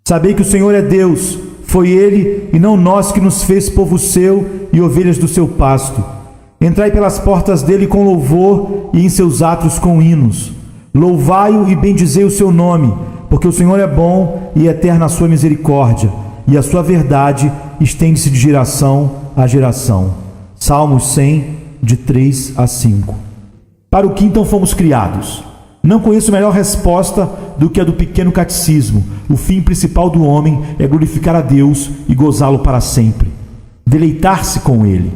Sabei que o Senhor é Deus, foi Ele e não nós que nos fez povo seu e ovelhas do seu pasto. Entrai pelas portas dele com louvor e em seus átrios com hinos. Louvai-o e bendizei o seu nome, porque o Senhor é bom e eterna a sua misericórdia, e a sua verdade estende-se de geração a geração. Salmos 100, de 3 a 5. Para o que então fomos criados? Não conheço melhor resposta do que a do pequeno catecismo. O fim principal do homem é glorificar a Deus e gozá-lo para sempre. Deleitar-se com Ele.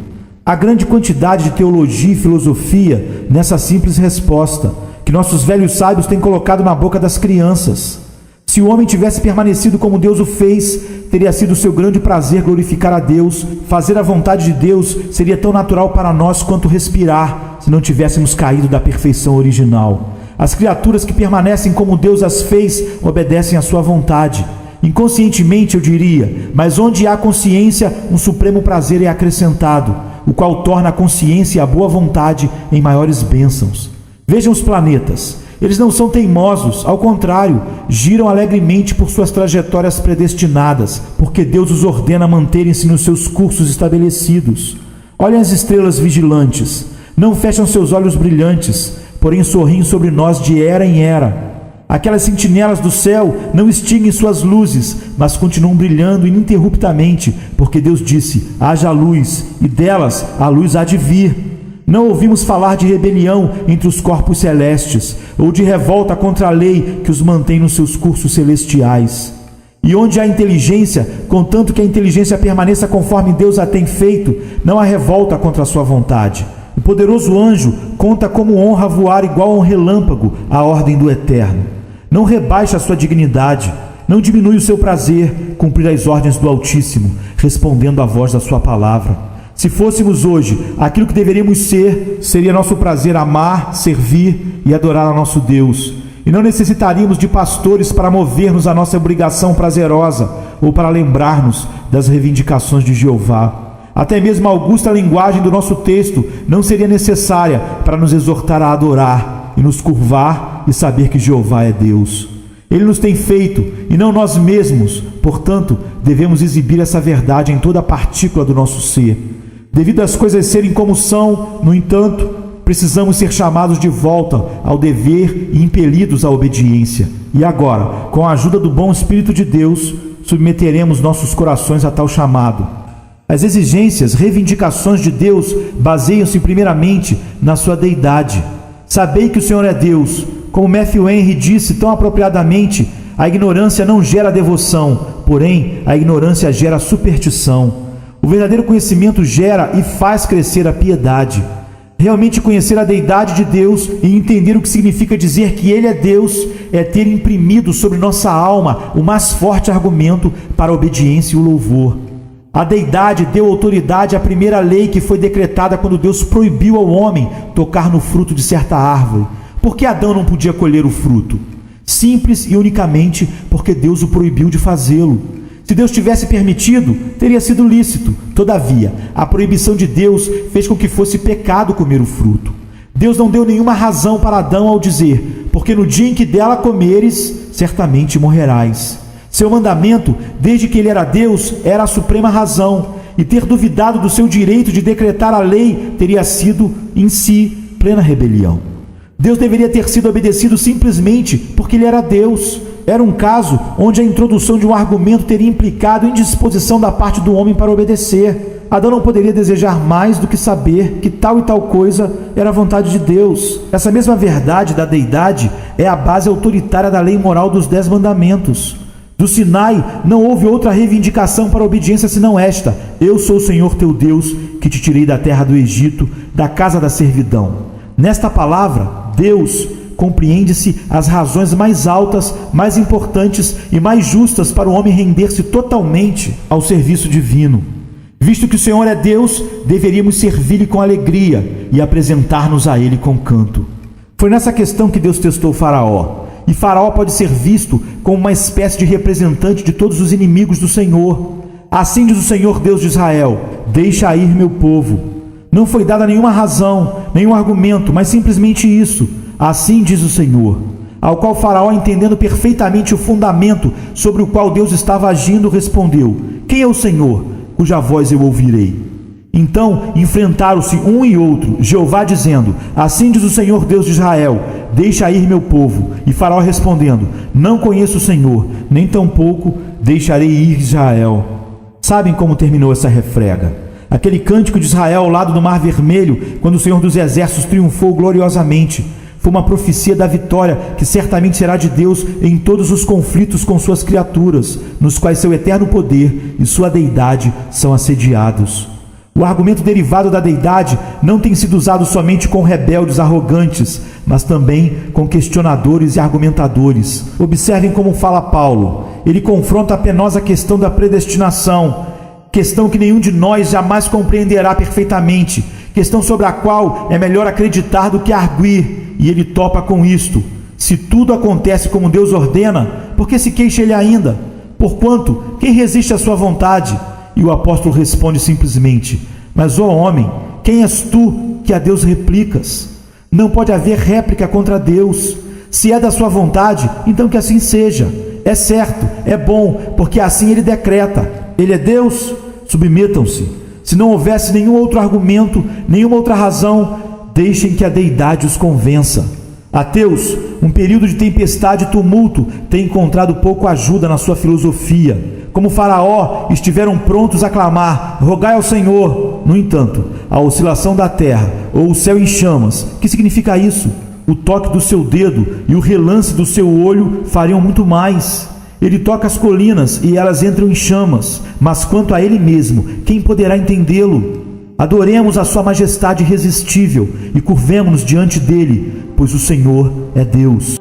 Há grande quantidade de teologia e filosofia nessa simples resposta, que nossos velhos sábios têm colocado na boca das crianças. Se o homem tivesse permanecido como Deus o fez, teria sido seu grande prazer glorificar a Deus. Fazer a vontade de Deus seria tão natural para nós quanto respirar, se não tivéssemos caído da perfeição original. As criaturas que permanecem como Deus as fez, obedecem à sua vontade. Inconscientemente, eu diria, mas onde há consciência, um supremo prazer é acrescentado, o qual torna a consciência e a boa vontade em maiores bênçãos. Vejam os planetas. Eles não são teimosos, ao contrário, giram alegremente por suas trajetórias predestinadas, porque Deus os ordena manterem-se nos seus cursos estabelecidos. Olhem as estrelas vigilantes, não fecham seus olhos brilhantes, porém sorriem sobre nós de era em era. Aquelas sentinelas do céu não extinguem suas luzes, mas continuam brilhando ininterruptamente, porque Deus disse: haja luz, e delas a luz há de vir. Não ouvimos falar de rebelião entre os corpos celestes, ou de revolta contra a lei que os mantém nos seus cursos celestiais. E onde há inteligência, contanto que a inteligência permaneça conforme Deus a tem feito, não há revolta contra a sua vontade. O poderoso anjo conta como honra voar igual a um relâmpago à ordem do Eterno. Não rebaixa a sua dignidade, não diminui o seu prazer cumprir as ordens do Altíssimo, respondendo à voz da sua palavra. Se fôssemos hoje aquilo que deveríamos ser, seria nosso prazer amar, servir e adorar a nosso Deus. E não necessitaríamos de pastores para mover-nos à nossa obrigação prazerosa ou para lembrar-nos das reivindicações de Jeová. Até mesmo a augusta linguagem do nosso texto não seria necessária para nos exortar a adorar e nos curvar e saber que Jeová é Deus. Ele nos tem feito e não nós mesmos, portanto, devemos exibir essa verdade em toda a partícula do nosso ser. Devido às coisas serem como são, no entanto, precisamos ser chamados de volta ao dever e impelidos à obediência. E agora, com a ajuda do bom Espírito de Deus, submeteremos nossos corações a tal chamado. As exigências, reivindicações de Deus baseiam-se primeiramente na sua deidade. Sabei que o Senhor é Deus. Como Matthew Henry disse tão apropriadamente, a ignorância não gera devoção, porém a ignorância gera superstição. O verdadeiro conhecimento gera e faz crescer a piedade. Realmente conhecer a deidade de Deus e entender o que significa dizer que Ele é Deus é ter imprimido sobre nossa alma o mais forte argumento para a obediência e o louvor. A deidade deu autoridade à primeira lei que foi decretada quando Deus proibiu ao homem tocar no fruto de certa árvore. Por que Adão não podia colher o fruto? Simples e unicamente porque Deus o proibiu de fazê-lo. Se Deus tivesse permitido, teria sido lícito. Todavia, a proibição de Deus fez com que fosse pecado comer o fruto. Deus não deu nenhuma razão para Adão ao dizer: porque no dia em que dela comeres, certamente morrerás. Seu mandamento, desde que ele era Deus, era a suprema razão, e ter duvidado do seu direito de decretar a lei teria sido, em si, plena rebelião. Deus deveria ter sido obedecido simplesmente porque ele era Deus. Era um caso onde a introdução de um argumento teria implicado indisposição da parte do homem para obedecer. Adão não poderia desejar mais do que saber que tal e tal coisa era a vontade de Deus. Essa mesma verdade da deidade é a base autoritária da lei moral dos 10 mandamentos. Do Sinai não houve outra reivindicação para a obediência senão esta: eu sou o Senhor teu Deus, que te tirei da terra do Egito, da casa da servidão. Nesta palavra, Deus, compreende-se as razões mais altas, mais importantes e mais justas para o homem render-se totalmente ao serviço divino. Visto que o Senhor é Deus, deveríamos servir-lhe com alegria e apresentar-nos a Ele com canto. Foi nessa questão que Deus testou Faraó. E Faraó pode ser visto como uma espécie de representante de todos os inimigos do Senhor. Assim diz o Senhor Deus de Israel: deixa ir meu povo. Não foi dada nenhuma razão, nenhum argumento, mas simplesmente isso. Assim diz o Senhor: Ao qual Faraó, entendendo perfeitamente o fundamento sobre o qual Deus estava agindo, respondeu: quem é o Senhor, cuja voz eu ouvirei? Então enfrentaram-se um e outro, Jeová dizendo: assim diz o Senhor Deus de Israel, deixa ir meu povo. E Faraó respondendo: não conheço o Senhor, nem tampouco deixarei ir Israel. Sabem como terminou essa refrega? Aquele cântico de Israel ao lado do Mar Vermelho, quando o Senhor dos Exércitos triunfou gloriosamente. Foi uma profecia da vitória que certamente será de Deus em todos os conflitos com suas criaturas, nos quais seu eterno poder e sua deidade são assediados. O argumento derivado da deidade não tem sido usado somente com rebeldes arrogantes, mas também com questionadores e argumentadores. Observem como fala Paulo. Ele confronta a penosa questão da predestinação, questão que nenhum de nós jamais compreenderá perfeitamente, questão sobre a qual é melhor acreditar do que arguir. E ele topa com isto: se tudo acontece como Deus ordena, por que se queixa ele ainda? Porquanto, quem resiste à sua vontade? E o apóstolo responde simplesmente: mas, ó homem, quem és tu que a Deus replicas? Não pode haver réplica contra Deus. Se é da sua vontade, então que assim seja. É certo, é bom, porque assim ele decreta. Ele é Deus? Submetam-se. Se não houvesse nenhum outro argumento, nenhuma outra razão, deixem que a deidade os convença. Ateus, um período de tempestade e tumulto tem encontrado pouco ajuda na sua filosofia. Como Faraó, estiveram prontos a clamar: rogai ao Senhor. No entanto, a oscilação da terra ou o céu em chamas, que significa isso? O toque do seu dedo e o relance do seu olho fariam muito mais. Ele toca as colinas e elas entram em chamas, mas quanto a ele mesmo, quem poderá entendê-lo? Adoremos a sua majestade irresistível e curvemo-nos diante dele, pois o Senhor é Deus.